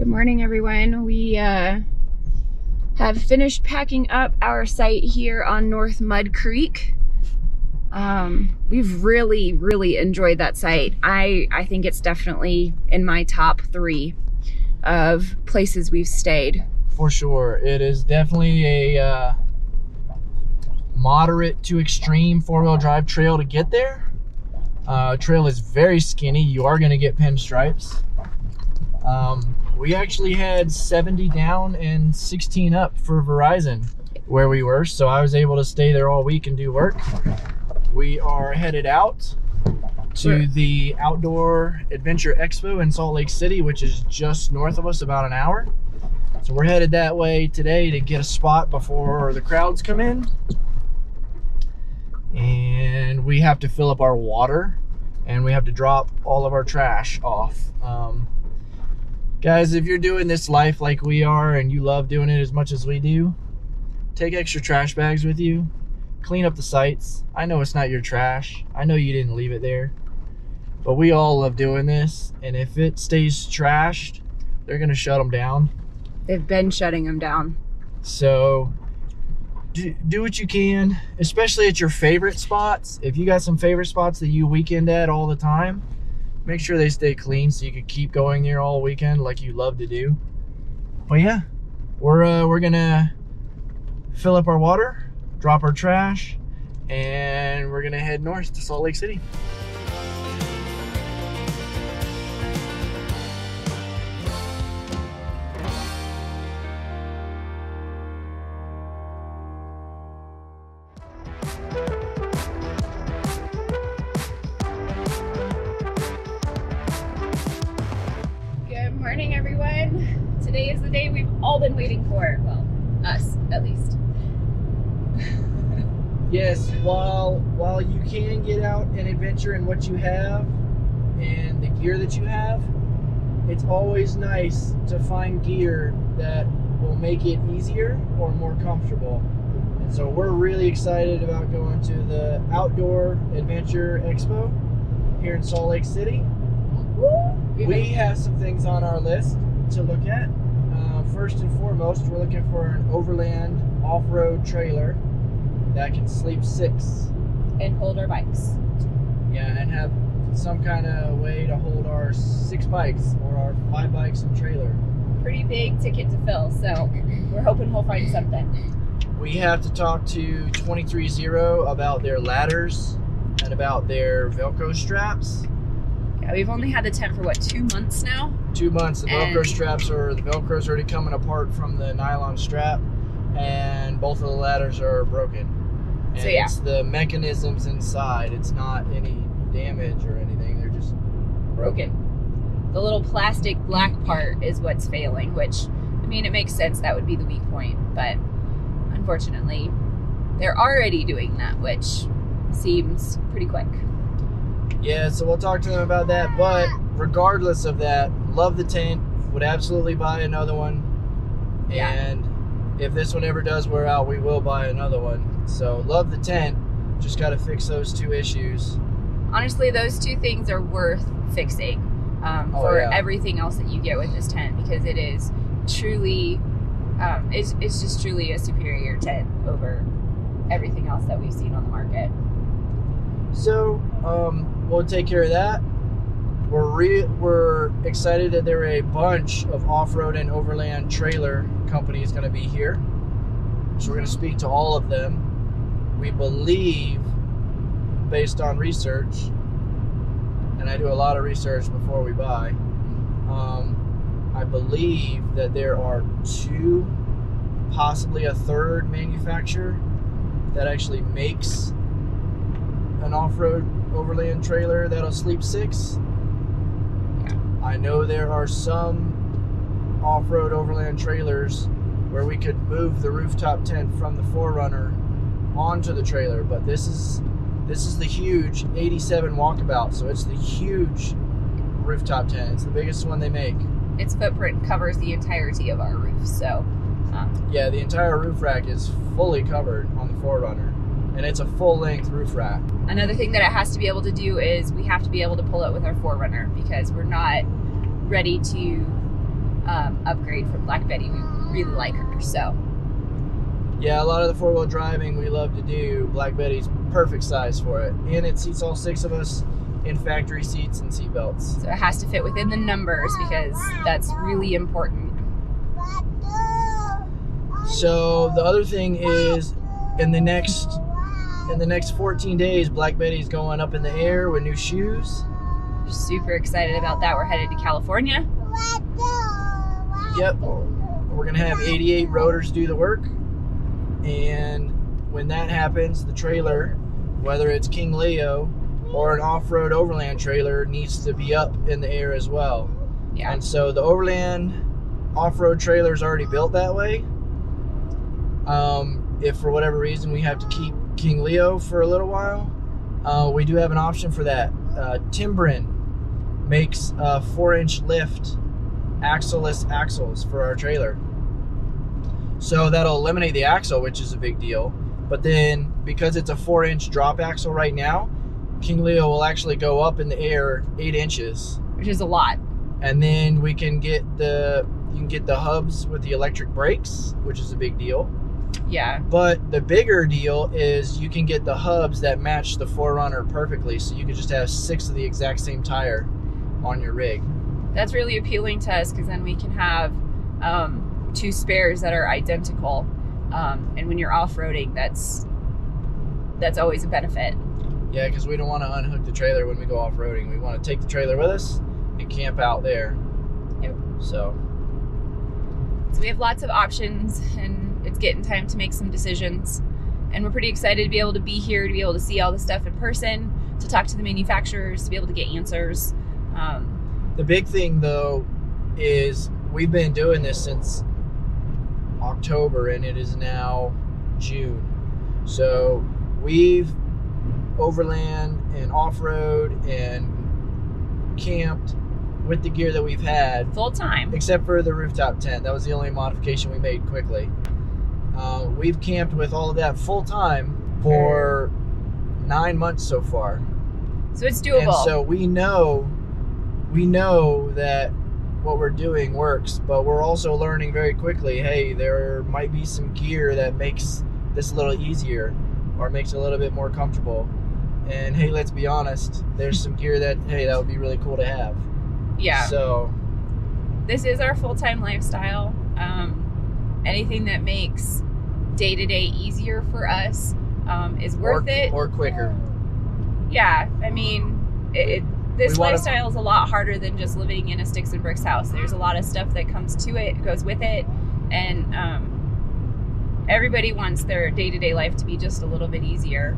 Good morning, everyone. We have finished packing up our site here on North Mud Creek. We've really enjoyed that site. I think it's definitely in my top 3 of places we've stayed. For sure. It is definitely a moderate to extreme 4-wheel drive trail to get there. Trail is very skinny. You are going to get pinstripes. We actually had 70 down and 16 up for Verizon where we were, so I was able to stay there all week and do work. We are headed out to the Outdoor Adventure Expo in Salt Lake City, which is just north of us, about an hour. So we're headed that way today to get a spot before the crowds come in. And we have to fill up our water and we have to drop all of our trash off. Guys, if you're doing this life like we are and you love doing it as much as we do, take extra trash bags with you. Clean up the sites. I know it's not your trash. I know you didn't leave it there. But we all love doing this. And if it stays trashed, they're going to shut them down. They've been shutting them down. So do what you can, especially at your favorite spots. If you got some favorite spots that you weekend at all the time, make sure they stay clean so you can keep going there all weekend like you love to do. But yeah, we're gonna fill up our water, drop our trash, and we're gonna head north to Salt Lake City. Morning, everyone. Today is the day we've all been waiting for. Well, us, at least. Yes, while you can get out and adventure in what you have and the gear that you have, it's always nice to find gear that will make it easier or more comfortable. And so we're really excited about going to the Outdoor Adventure Expo here in Salt Lake City. We have some things on our list to look at. First and foremost, we're looking for an overland off-road trailer that can sleep 6. And hold our bikes. Yeah, and have some kind of way to hold our 6 bikes or our 5 bikes and trailer. Pretty big ticket to fill, so we're hoping we'll find something. We have to talk to 230 about their ladders and about their Velcro straps. Yeah, we've only had the tent for what, 2 months now? 2 months. The Velcro's already coming apart from the nylon strap, and both of the ladders are broken. And so yeah, it's the mechanisms inside. It's not any damage or anything. They're just broken. The little plastic black part is what's failing, which, I mean, it makes sense. That would be the weak point, but unfortunately, they're already doing that, which seems pretty quick. Yeah, so we'll talk to them about that, but regardless of that, love the tent, would absolutely buy another one. Yeah. And if this one ever does wear out, we will buy another one. So love the tent, just got to fix those 2 issues. Honestly, those 2 things are worth fixing for everything else that you get with this tent, because it is truly, it's just truly a superior tent over everything else that we've seen on the market. So we'll take care of that. We're excited that there are a bunch of off-road and overland trailer companies going to be here. So we're going to speak to all of them. We believe, based on research, and I do a lot of research before we buy, I believe that there are 2, possibly a 3rd manufacturer that actually makes an off-road overland trailer that'll sleep 6. I know there are some off-road overland trailers where we could move the rooftop tent from the 4Runner onto the trailer, but this is the huge 87 Walkabout, so it's the huge rooftop tent. It's the biggest one they make. Its footprint covers the entirety of our roof, so yeah, the entire roof rack is fully covered on the 4Runner, and it's a full-length roof rack. Another thing that it has to be able to do is we have to be able to pull it with our 4Runner, because we're not ready to married from Black Betty. We really like her, so. Yeah, a lot of the four-wheel driving we love to do, Black Betty's perfect size for it. And it seats all 6 of us in factory seats and seat belts. So it has to fit within the numbers because that's really important. So the other thing is in the next 14 days, Black Betty's going up in the air with new shoes. We're super excited about that. We're headed to California. Yep. We're going to have 88 rotors do the work. And when that happens, the trailer, whether it's King Leo or an off-road overland trailer, needs to be up in the air as well. Yeah. And so the overland off-road trailer is already built that way. If for whatever reason we have to keep King Leo for a little while, we do have an option for that. Timbrin makes 4-inch lift axle-less axles for our trailer. So that'll eliminate the axle, which is a big deal. But then, because it's a 4-inch drop axle right now, King Leo will actually go up in the air 8 inches. Which is a lot. And then we can get you can get the hubs with the electric brakes, which is a big deal. Yeah. But the bigger deal is you can get the hubs that match the 4Runner perfectly. So you can just have 6 of the exact same tire on your rig. That's really appealing to us because then we can have 2 spares that are identical, and when you're off-roading, that's always a benefit. Yeah, because we don't want to unhook the trailer when we go off-roading. We want to take the trailer with us and camp out there. Yep. So we have lots of options, and it's getting time to make some decisions. And we're pretty excited to be able to be here, to be able to see all the stuff in person, to talk to the manufacturers, to be able to get answers. The big thing, though, is we've been doing this since October, and it is now June. So we've overland and off-road and camped with the gear that we've had full time, except for the rooftop tent. That was the only modification we made quickly. We've camped with all of that full time for 9 months so far. So it's doable. And so we know that what we're doing works, but we're also learning very quickly, hey, there might be some gear that makes this a little easier or makes it a little bit more comfortable. And hey, let's be honest, there's some gear that, hey, that would be really cool to have. Yeah. So this is our full-time lifestyle. Anything that makes day-to-day easier for us is worth it. Or quicker. Yeah, I mean, this lifestyle is a lot harder than just living in a sticks and bricks house. There's a lot of stuff that comes to it, goes with it, and everybody wants their day-to-day life to be just a little bit easier.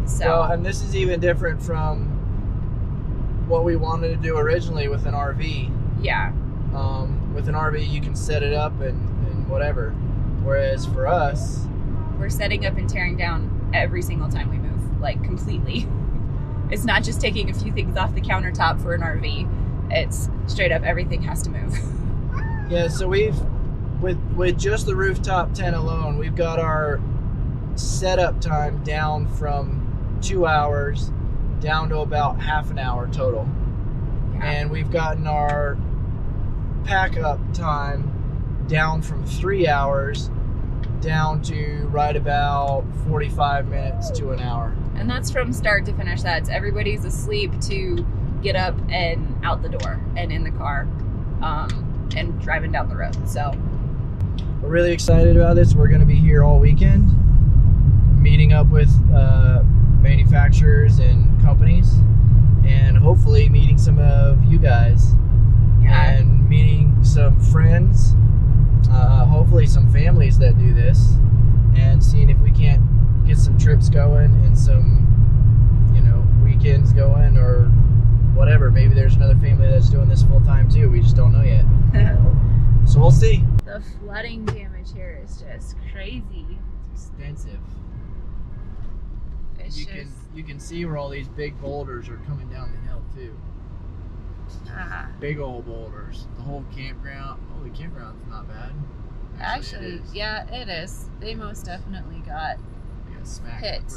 So, well, and this is even different from what we wanted to do originally with an RV. Yeah. With an RV, you can set it up and whatever. Whereas for us, we're setting up and tearing down every single time we move, like completely. It's not just taking a few things off the countertop for an RV. It's straight up everything has to move. Yeah, so we've, with just the rooftop tent alone, we've got our setup time down from 2 hours down to about half an hour total. Yeah. And we've gotten our pack up time down from 3 hours down to right about 45 minutes to an hour. And that's from start to finish. That's everybody's asleep to get up and out the door and in the car and driving down the road. So we're really excited about this. We're going to be here all weekend, meeting up with manufacturers and companies, and hopefully meeting some of you guys. Yeah. And meeting some friends, hopefully some families that do this, and seeing if we can't get some trips going and some, weekends going or whatever. Maybe there's another family that's doing this full time too. We just don't know yet. So we'll see. The flooding damage here is just crazy. It's extensive. You can see where all these big boulders are coming down the hill too. Big old boulders. The whole campground. Oh, the campground's not bad. Actually, yeah, it is. They most definitely got hit.